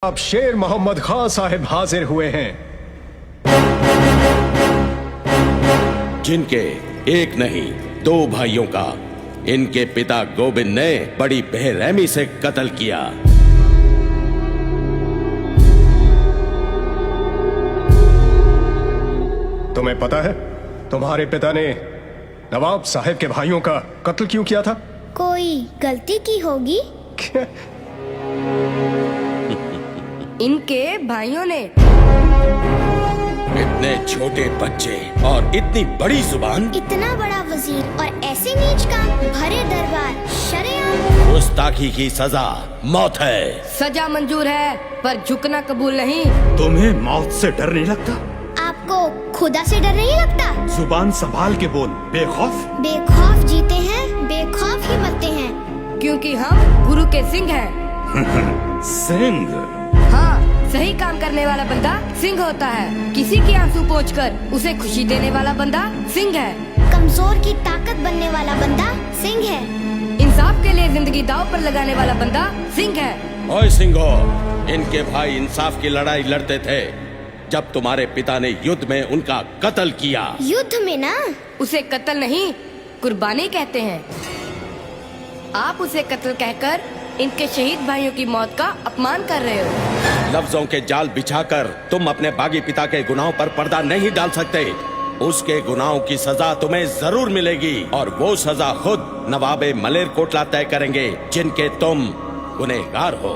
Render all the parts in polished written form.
अब शेर मोहम्मद खां साहिब हाजिर हुए हैं, जिनके एक नहीं दो भाइयों का इनके पिता गोविंद ने बड़ी बेरहमी से कत्ल किया। तुम्हें पता है तुम्हारे पिता ने नवाब साहब के भाइयों का कत्ल क्यों किया था? कोई गलती की होगी। इनके भाइयों ने। इतने छोटे बच्चे और इतनी बड़ी जुबान, इतना बड़ा वजीर और ऐसे नीच काम, भरे दरबार, शरेआम। गुस्ताखी की सजा मौत है। सजा मंजूर है पर झुकना कबूल नहीं। तुम्हें मौत से डर नहीं लगता? आपको खुदा से डर नहीं लगता? जुबान संभाल के बोल, बेखौफ। बेखौफ जीते हैं, बेखौफ ही मरते हैं। क्योंकि हम गुरु के सिंह हैं। सिंह? हाँ, सही काम करने वाला बंदा सिंह होता है। किसी की आंसू पोंछकर उसे खुशी देने वाला बंदा सिंह है। कमजोर की ताकत बनने वाला बंदा सिंह है। इंसाफ के लिए जिंदगी दांव पर लगाने वाला बंदा सिंह है। ओए सिंहो, इनके भाई इंसाफ की लड़ाई लड़ते थे जब तुम्हारे पिता ने युद्ध में उनका कत्ल किया। युद्ध में ना? उसे कत्ल नहीं, कुर्बानी कहते हैं। आप उसे कत्ल कहकर इनके शहीद भाइयों की मौत का अपमान कर रहे हो। लफ्जों के जाल बिछाकर तुम अपने बागी पिता के गुनाहों पर पर्दा नहीं डाल सकते। उसके गुनाहों की सजा तुम्हें जरूर मिलेगी और वो सजा खुद नवाबे मलेरकोटला तय करेंगे, जिनके तुम गुनहगार हो।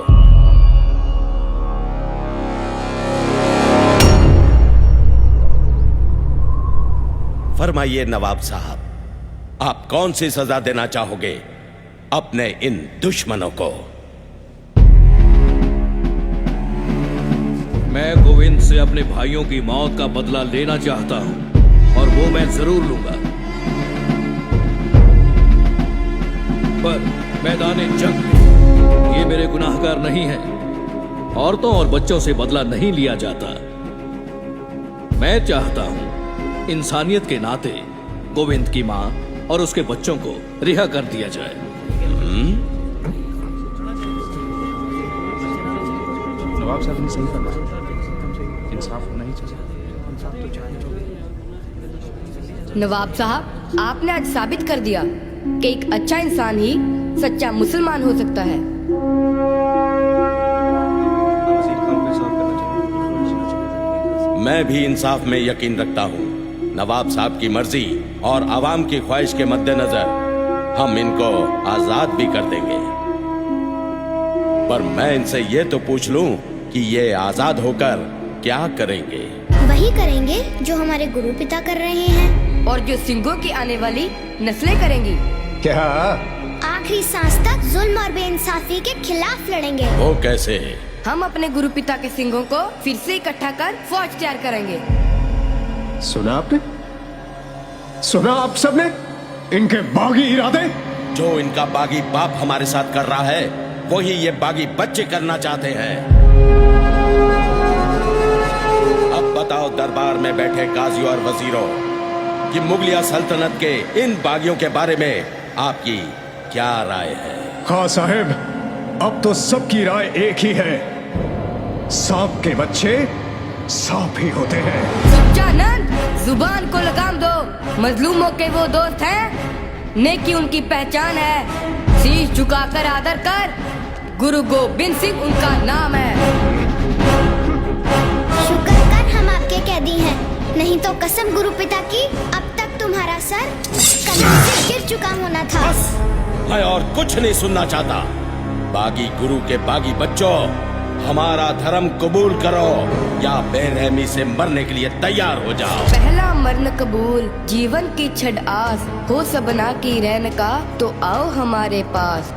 फरमाइए नवाब साहब, आप कौन सी सजा देना चाहोगे अपने इन दुश्मनों को? मैं गोविंद से अपने भाइयों की मौत का बदला लेना चाहता हूं और वो मैं जरूर लूंगा, पर मैदाने जंग में ये मेरे गुनाहगार नहीं हैं। औरतों और बच्चों से बदला नहीं लिया जाता। मैं चाहता हूं इंसानियत के नाते गोविंद की मां और उसके बच्चों को रिहा कर दिया जाए। नवाब साहब ने सही फरमाया, इंसाफ होना ही चाहिए। नवाब साहब, आपने आज साबित कर दिया कि एक अच्छा इंसान ही सच्चा मुसलमान हो सकता है। मैं भी इंसाफ में यकीन रखता हूँ। नवाब साहब की मर्जी और आवाम की ख्वाहिश के मद्देनजर हम इनको आजाद भी कर देंगे, पर मैं इनसे ये तो पूछ लूं कि ये आजाद होकर क्या करेंगे? वही करेंगे जो हमारे गुरु पिता कर रहे हैं और जो सिंहों की आने वाली नस्लें करेंगी। क्या? आखिरी सांस तक जुल्म और बेइंसाफी के खिलाफ लड़ेंगे। वो कैसे? हम अपने गुरु पिता के सिंहों को फिर से इकट्ठा कर फौज तैयार करेंगे। सुना आपने? सुना आप सबने इनके बागी इरादे? जो इनका बागी बाप हमारे साथ कर रहा है, वही ये बागी बच्चे करना चाहते हैं। अब बताओ दरबार में बैठे काजियों और वजीरों कि मुगलिया सल्तनत के इन बागियों के बारे में आपकी क्या राय है? खां साहब, अब तो सबकी राय एक ही है, सांप के बच्चे सांप ही होते हैं। सच्चानंद, जुबान को लगाम दो। मजलूमों के वो दोस्त हैं, नेकी उनकी पहचान है। शीश झुकाकर आदर कर, गुरु गोविंद सिंह उनका नाम है। शुक्र कर हम आपके कैदी हैं, नहीं तो कसम गुरु पिता की, अब तक तुम्हारा सर कलम से गिर चुका होना था। बस, मैं और कुछ नहीं सुनना चाहता। बागी गुरु के बागी बच्चों, हमारा धर्म कबूल करो या बेरहमी से मरने के लिए तैयार हो जाओ। पहला मरण कबूल, जीवन की छड़ आस, हो सबना की रहन का, तो आओ हमारे पास।